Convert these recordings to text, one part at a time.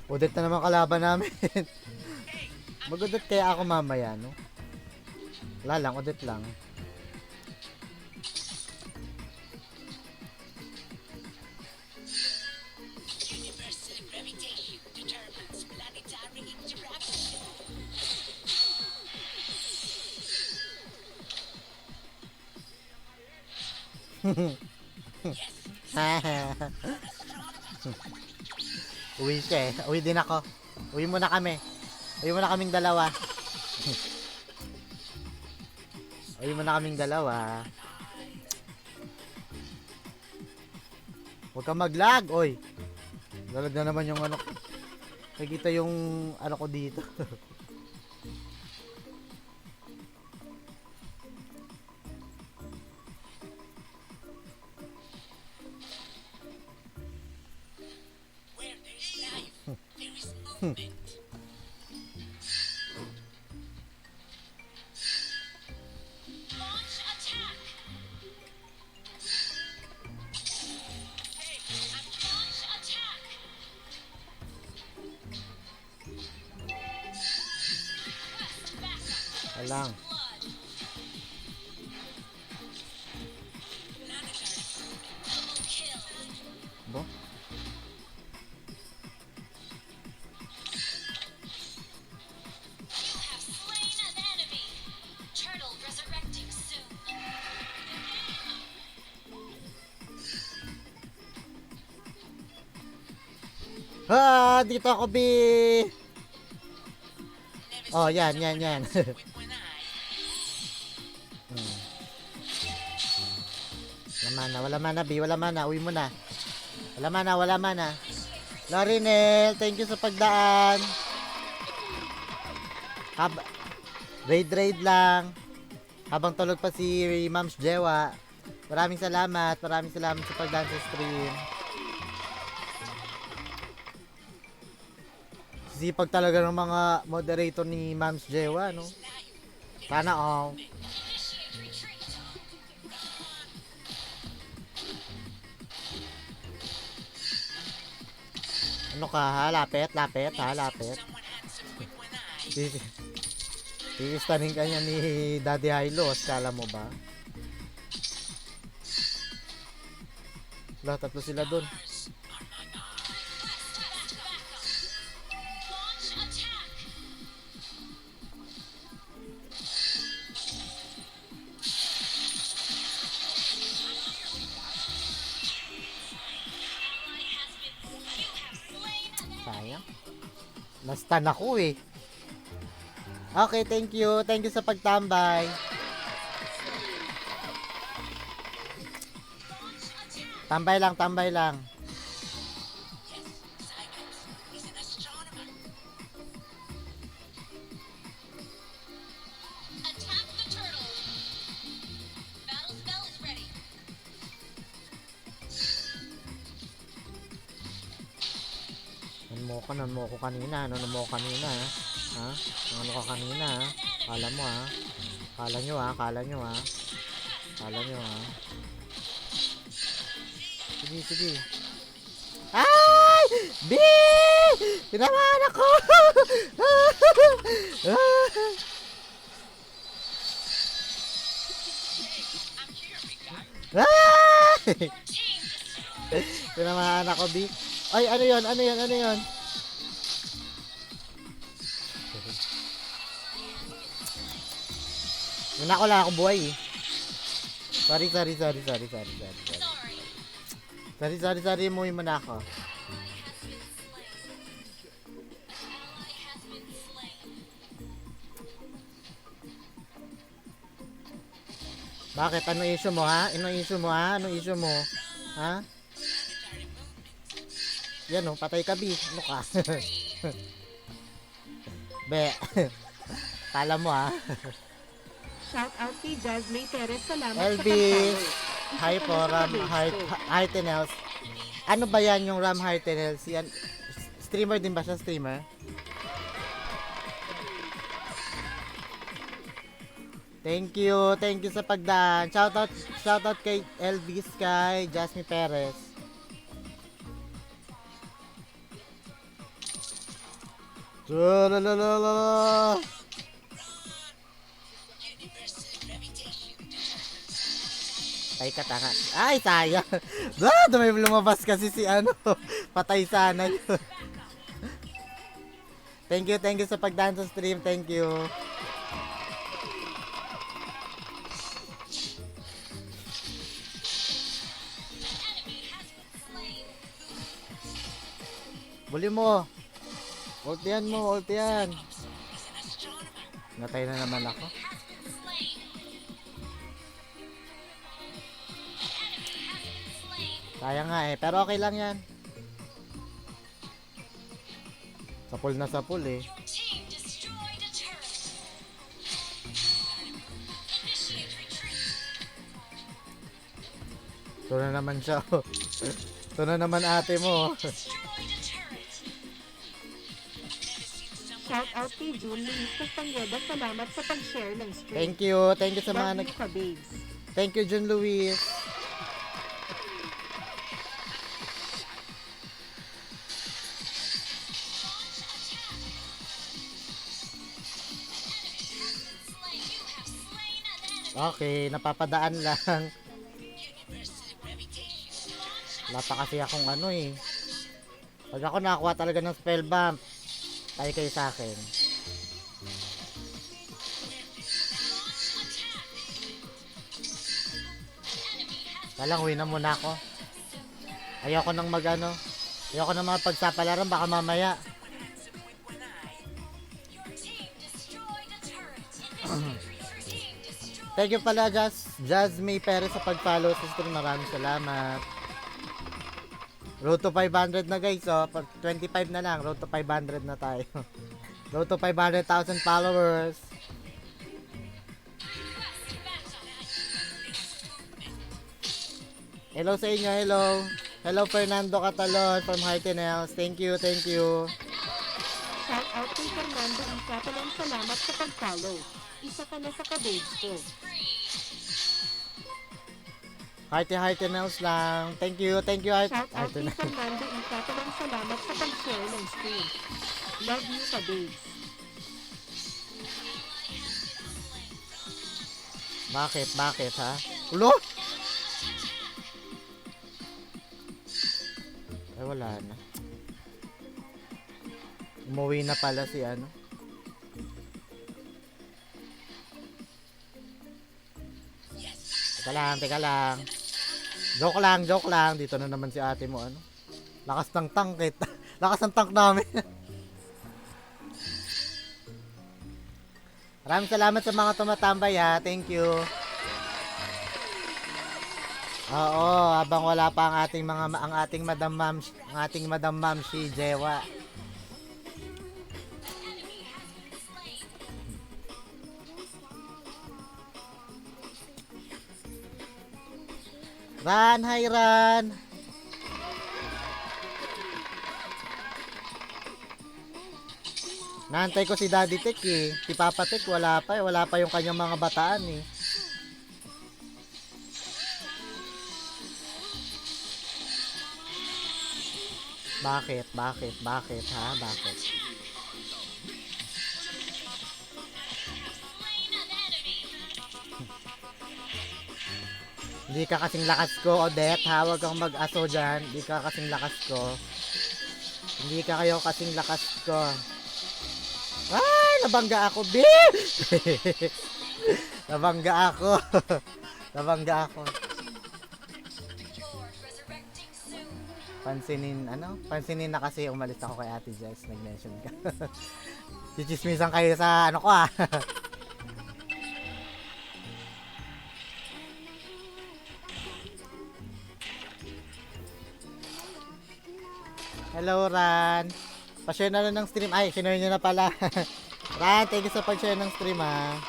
Udet na naman kalaban namin. Mag-udet kaya ako mamaya, no? Wala lang, udet lang. Uwi siya eh. Uwi din ako. Uwi muna kami. Uwi muna kaming dalawa. Uwi muna kaming dalawa. Huwag kang mag-lag, oy. Lalag na naman yung ano. Nakikita yung ano ko dito. Alang. Bo? Ah, dito ako, bi. Oh, yan. Wala mana, bi. Wala mana. Uwi mo na. Wala mana. Lorinel, thank you sa pagdaan. Raid lang. Habang tulog pa si Ma'ams Jewa. Maraming salamat sa pagdaan sa stream. Sipag talaga ng mga moderator ni Ma'ams Jewa, no? Sana all. Ano ka ha? Lapit. Iistanin ka niya ni Daddy Hylos, kala mo ba? Wala, tatlo sila dun. Sayang. Nastan ako eh. Okay, thank you. Thank you sa pagtambay. Tambay lang. Nan mo ko kanina. Ha? Ano ka kanina, ha? Kala mo, ha? Kala nyo, ha? Sige. Ay! B! Tinamaan ako! Ay! Tinamaan ako, B. Ay, ano yun? Wala akong buhay eh. Sorry. Sorry, umuwi mo na ako. Bakit? Anong issue mo, ha? Anong issue mo? Ha? Yan o, patay ka, bi. Ano ka? Be. Kala mo, ha? Shout out kay Jasmine Perez. Salamat Elvis. Hi po, Ram Hartenels. Ano ba yan yung Ram Hartenels? Yan, streamer din ba siya? Streamer? Thank you sa pagdaan. Shout out kay Elvis, kay Jasmine Perez. Lalalala. Ay, katanga. Ay, sayang. May lumabas kasi si ano. Patay sana yun. Thank you sa pagdaan sa stream. Thank you. Buli mo. Ultihan mo, ultihan. Natay na naman ako. Sayang nga eh, pero okay lang yan. Sapul na sapul eh. Ito na naman siya. Ito na naman ate mo. Shout out kay June Luis Castañeda. Salamat sa pag-share ng stream. Thank you sa mga Love you ka, babes. Thank you, John Luis. Okay, napapadaan lang. Wala pa kasi akong ano eh. Pag ako nakakuha talaga ng spell bump, tayo kayo sa akin. Talang, uwi na muna ako. Ayoko nang magano. Ayoko nang mga pagsapalaran, baka mamaya. Thank you pala, Jazz May Perez sa pag-follow sa stream. Maraming salamat. Road to 500 na guys, oh. 25 na lang, road to 500 na tayo. Road to 500,000 followers. Hello sa inyo, hello. Hello Fernando Catalon from Hartinels. Thank you. Shout out kay Fernando Isa. Salamat sa pag-follow. Isa ka na sa ka-babes ko. Hartinels lang. Thank you, Shout out kay Fernando Isa. Salamat sa pag-share ng stream. Love you ka, babes. Bakit ha? Ulo? Ay, wala na. Umuwi na pala si ano. Teka lang. Joke lang. Dito na naman si ate mo, ano. Lakas ng tank eh. Lakas ng tank namin. Maraming salamat sa mga tumatambay ha. Thank you. Oo, habang wala pa ang ating Madam Ma'am si Jewa. Ran, hi Ran. Naantay ko si Daddy Tek eh. Si Papa Tek wala pa yung kanyang mga bataan eh. Bakit ha? Bakit? Hindi ka kasing lakas ko, Odette, ha? Huwag kang mag-aso dyan. Hindi ka kasing lakas ko. Hindi ka kayo kasing lakas ko. Ay! Nabangga ako, B! Nabangga ako. Nabangga ako. Pansinin na kasi umalis ako kay Ate Jess. Nag-mention ka. Chichismisan kayo sa ano ko ah. Hello Ran. Pa-share na lang ng stream. Ay, sinare nyo na pala. Ran, thank you sa pag-share ng stream ha.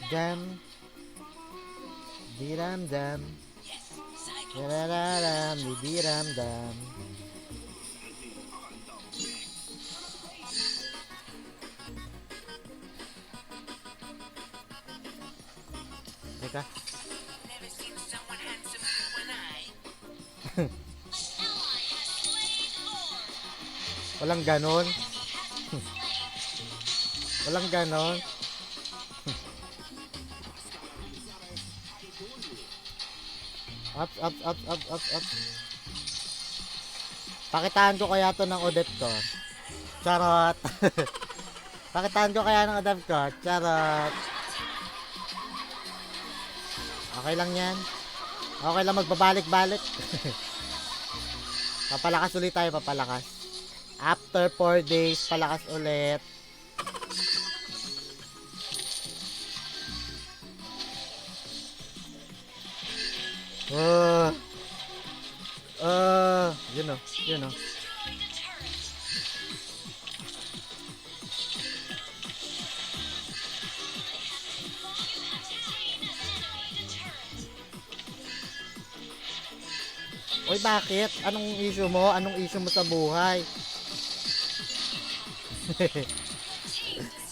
Jam. Diram jam. Dararam, didiramdam. Teka. Walang ganon. Walang ganon. Ups, ups, ups, ups, ups, ups. Pakitaan ko kaya to ng Odette ko. Charot. Pakitaan ko kaya ng Odette ko. Charot. Okay lang yan. Okay lang magbabalik-balik. Papalakas ulit tayo, papalakas. After 4 days, palakas ulit. Yun o, yun o. Oy, bakit? Anong issue mo? Anong issue mo sa buhay?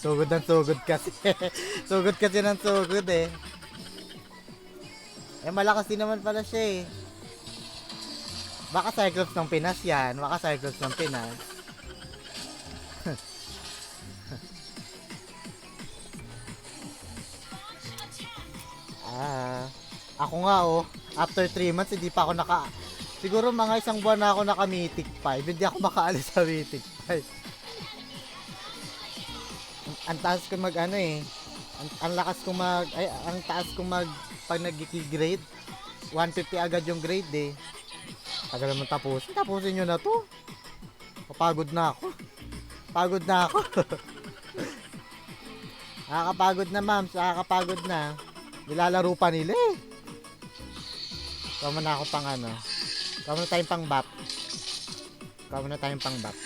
Sugod ng sugod kasi. Sugod kasi ng sugod eh. Eh, malakas din naman pala siya eh. Baka Cyclops ng Pinas yan. Baka Cyclops ng Pinas. Ako nga oh. After 3 months, hindi pa ako siguro mga isang buwan na ako naka-mythic 5. Hindi ako makaalis sa mythic 5. Ang taas ko mag ano eh. Ang lakas ko ang taas ko pag nag-grade. 150 agad yung grade eh. Tagal naman tapusin. Tapusin nyo na to. Papagod na ako. Pagod na ako. Nakakapagod na ma'am. Nakakapagod na. Nilalaro pa nila eh. Kama na ako pang ano. Kama na tayong pang bap. Kama na tayong pang bap.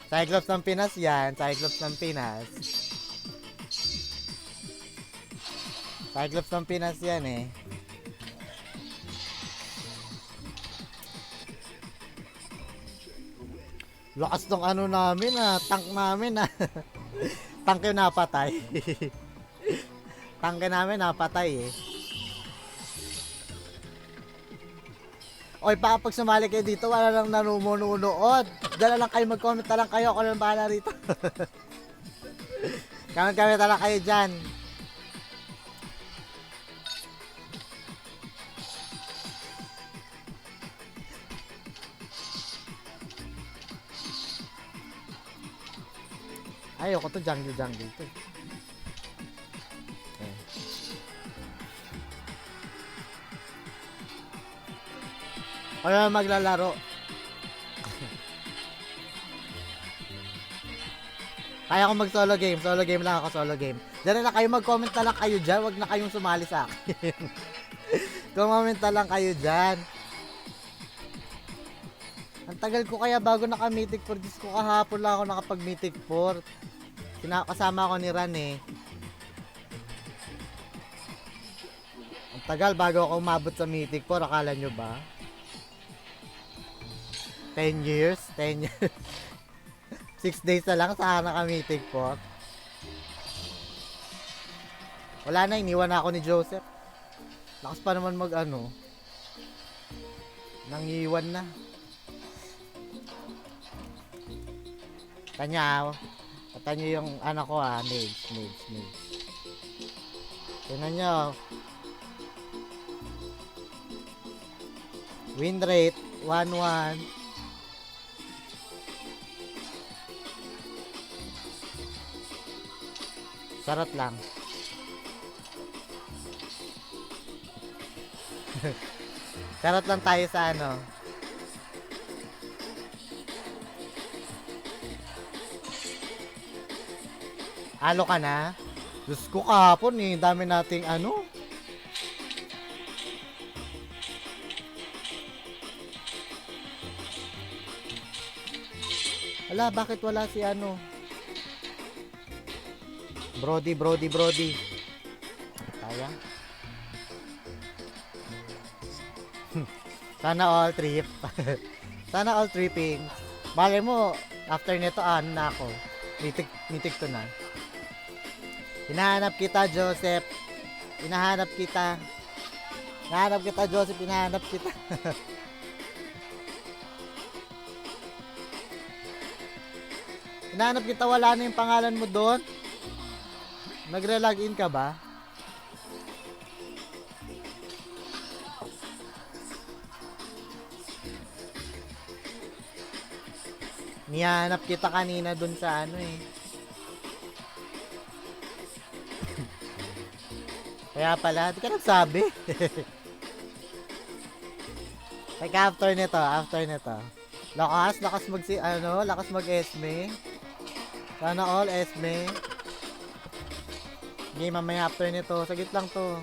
Cyclops ng Pinas yan. Cyclops ng Pinas. Cyclops ng Pinas yan eh. Lakas ng ano namin tank namin tank yung napatay. Tank namin napatay eh. Oy, baka pag sumali kayo dito, wala lang nanonood. Dala lang kayo, mag-comment na lang kayo. Ako lang bahala rito. Comment na lang kayo dyan. Ayoko to, jungle to. Wala maglalaro. Kaya ko mag solo game. Solo game lang ako, solo game. Diyan na kayo, mag-comment na lang kayo dyan. Huwag na kayong sumali sa akin. Comment na lang kayo dyan. Ang tagal ko kaya bago naka-mythic 4. Diyos ko, kahapon lang ako nakapag-mythic 4. Kasama ako ni Ran eh. Ang tagal bago ako umabot sa mythic 4. Akala nyo ba? 10 years? 10 years? 6 days na lang sa naka-mythic 4. Wala na, iniwan na ako ni Joseph. Lakas pa naman mag-ano. Nangiwan na. Kanya yung anak ko mage. Tingnan nyo. Win rate, 1-1. Sarot lang. Sarot lang tayo sa ano. Halo ka na? Diyos ko, kahapon eh. Dami nating ano. Ala, bakit wala si ano? Brody. Sayang. Sana all trip. Sana all tripping. Malay mo, after nito, ano na ako. Mitik to na. Hinahanap kita, Joseph. Hinahanap kita. Hinahanap kita, Joseph. Hinahanap kita. Hinahanap kita, wala na yung pangalan mo doon. Nagre-login ka ba? Nihanap kita kanina dun sa ano eh. Kaya pala, di ka nagsabi. Teka, after nito. Lakas lakas mag-esme. Sana all esme. Okay, mamaya after nito, sagit lang to.